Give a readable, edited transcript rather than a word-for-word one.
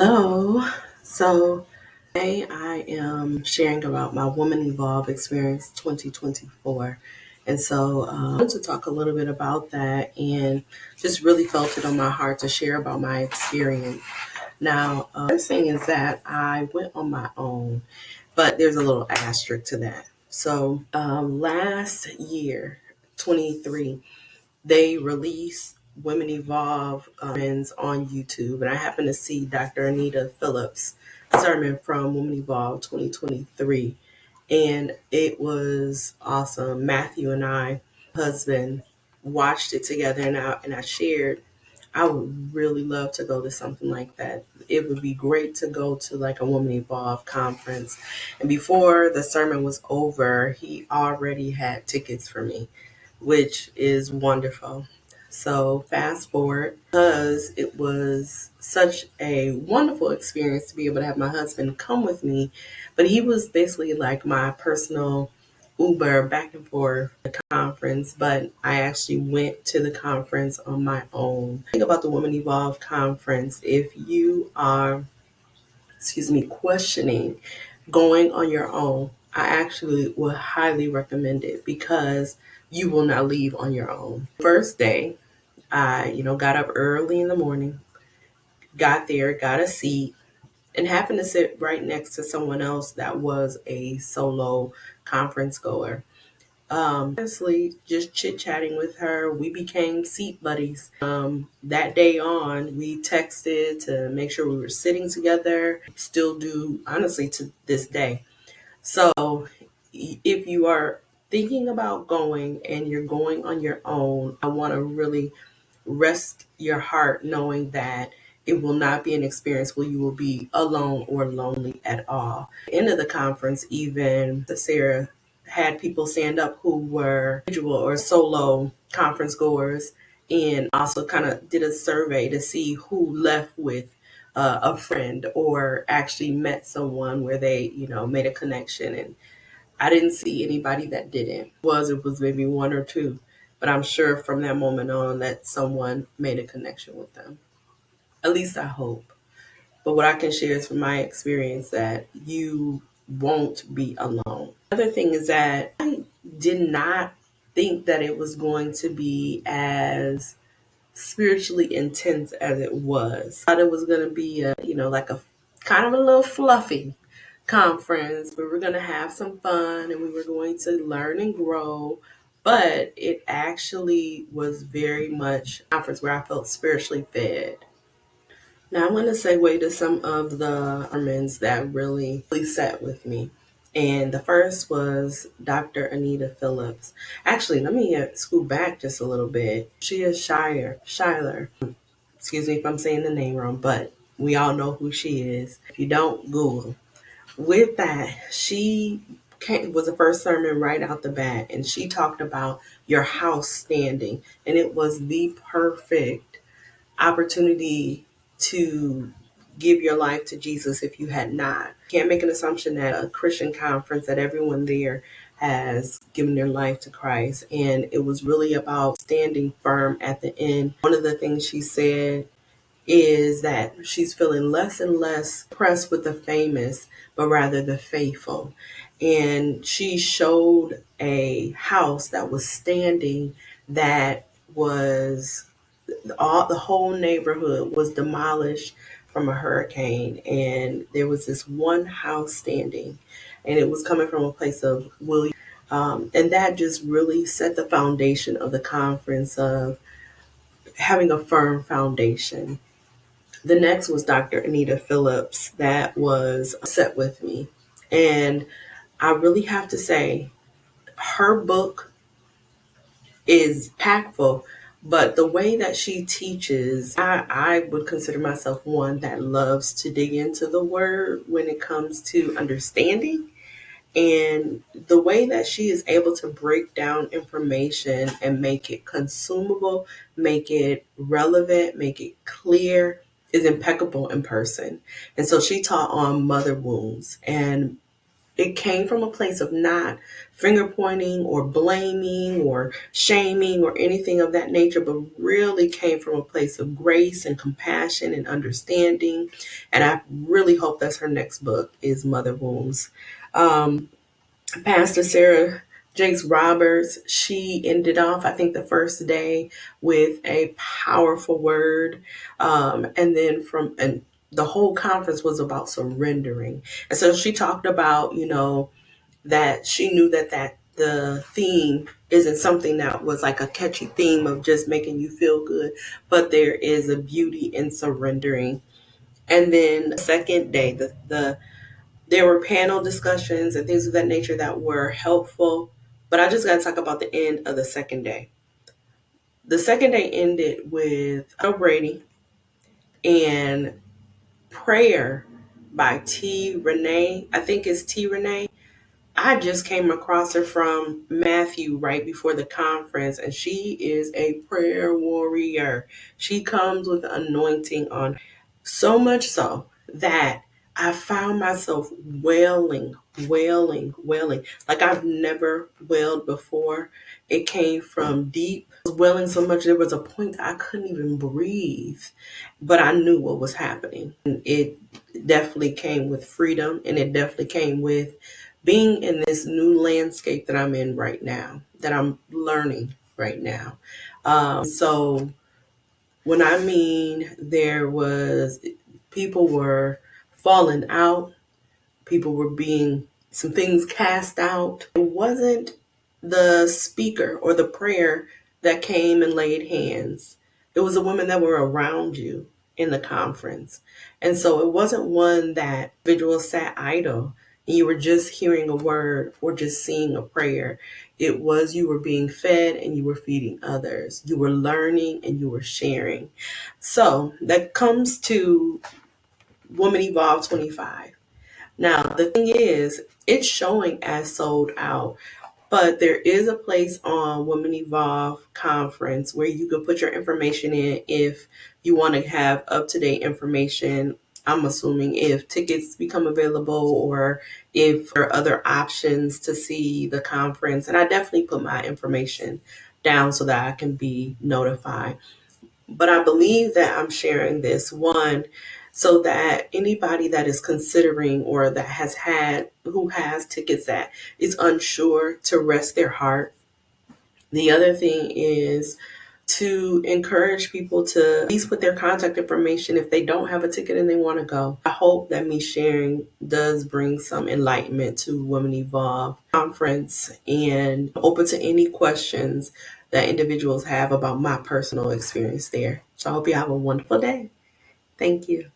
Hello. So today I am sharing about my Woman Evolve Experience 2024. And so I want to talk a little bit about that and just really felt it on my heart to share about my experience. Now, first thing is that I went on my own, but there's a little asterisk to that. So last year, 23, they released Women Evolve on YouTube, and I happened to see Dr. Anita Phillips' sermon from Women Evolve 2023, and it was awesome. Matthew and I, husband, watched it together, and I shared. I would really love to go to something like that. It would be great to go to like a Woman Evolve conference. And before the sermon was over, he already had tickets for me, which is wonderful. So fast forward, because it was such a wonderful experience to be able to have my husband come with me, but he was basically like my personal Uber back and forth to the conference, but I actually went to the conference on my own. Think about the Women Evolve conference. If you are, questioning going on your own, I actually would highly recommend it because you will not leave on your own. First day, I, got up early in the morning, got there, got a seat, and happened to sit right next to someone else that was a solo conference goer. Honestly, just chit chatting with her, we became seat buddies. That day on, we texted to make sure we were sitting together. Still do, honestly, to this day. So, if you are thinking about going and you're going on your own, I want to really rest your heart knowing that it will not be an experience where you will be alone or lonely at all. At the end of the conference, even Sarah had people stand up who were individual or solo conference goers, and also kind of did a survey to see who left with a friend or actually met someone where they, made a connection. And I didn't see anybody that didn't. It was maybe one or two, but I'm sure from that moment on that someone made a connection with them. At least I hope. But what I can share is from my experience that you won't be alone. Another thing is that I did not think that it was going to be as spiritually intense as it was. I thought it was going to be like a kind of a little fluffy conference. We were going to have some fun and we were going to learn and grow. But it actually was very much a conference where I felt spiritually fed. Now I want to segue to some of the sermons that really sat with me. And the first was Dr. Anita Phillips. Actually, let me scoot back just a little bit. She is Schuyler. Excuse me if I'm saying the name wrong, but we all know who she is. If you don't, Google. With that, was the first sermon right out the bat, and she talked about your house standing, and it was the perfect opportunity to give your life to Jesus if you had not. Can't make an assumption that a Christian conference that everyone there has given their life to Christ. And it was really about standing firm at the end. One of the things she said is that she's feeling less and less pressed with the famous, but rather the faithful. And she showed a house that was standing that was the whole neighborhood was demolished from a hurricane, and there was this one house standing, and it was coming from a place of William. And that just really set the foundation of the conference of having a firm foundation. The next was Dr. Anita Phillips, that was set with me. And I really have to say, her book is impactful, but the way that she teaches, I would consider myself one that loves to dig into the word when it comes to understanding. And the way that she is able to break down information and make it consumable, make it relevant, make it clear is impeccable in person. And so she taught on mother wounds. And it came from a place of not finger pointing or blaming or shaming or anything of that nature, but really came from a place of grace and compassion and understanding. And I really hope that's her next book is Mother Wounds. Pastor Sarah Jakes Roberts, she ended off, I think, the first day with a powerful word. And then and the whole conference was about surrendering. And so she talked about, that she knew that the theme isn't something that was like a catchy theme of just making you feel good, but there is a beauty in surrendering. And then the second day, there were panel discussions and things of that nature that were helpful. But I just got to talk about the end of the second day. The second day ended with Brady and prayer by T. Renee. I think it's T. Renee. I just came across her from Matthew right before the conference, and she is a prayer warrior. She comes with anointing on, so much so that I found myself wailing, wailing, wailing like I've never wailed before. It came from deep. I was wailing so much there was a point I couldn't even breathe, but I knew what was happening. And it definitely came with freedom, and it definitely came with being in this new landscape that I'm in right now, that I'm learning right now. So when I mean people were falling out, people were being some things cast out. It wasn't the speaker or the prayer that came and laid hands. It was the women that were around you in the conference. And so it wasn't one that individuals sat idle and you were just hearing a word or just seeing a prayer. It was you were being fed and you were feeding others. You were learning and you were sharing. So that comes to Woman Evolve 25. Now, the thing is, it's showing as sold out, but there is a place on Women Evolve conference where you can put your information in if you want to have up-to-date information. I'm assuming if tickets become available or if there are other options to see the conference. And I definitely put my information down so that I can be notified. But I believe that I'm sharing this, one, so that anybody that is considering or that who has tickets that is unsure to rest their heart. The other thing is to encourage people to at least put their contact information if they don't have a ticket and they want to go. I hope that me sharing does bring some enlightenment to Women Evolve conference, and open to any questions that individuals have about my personal experience there. So I hope you have a wonderful day. Thank you.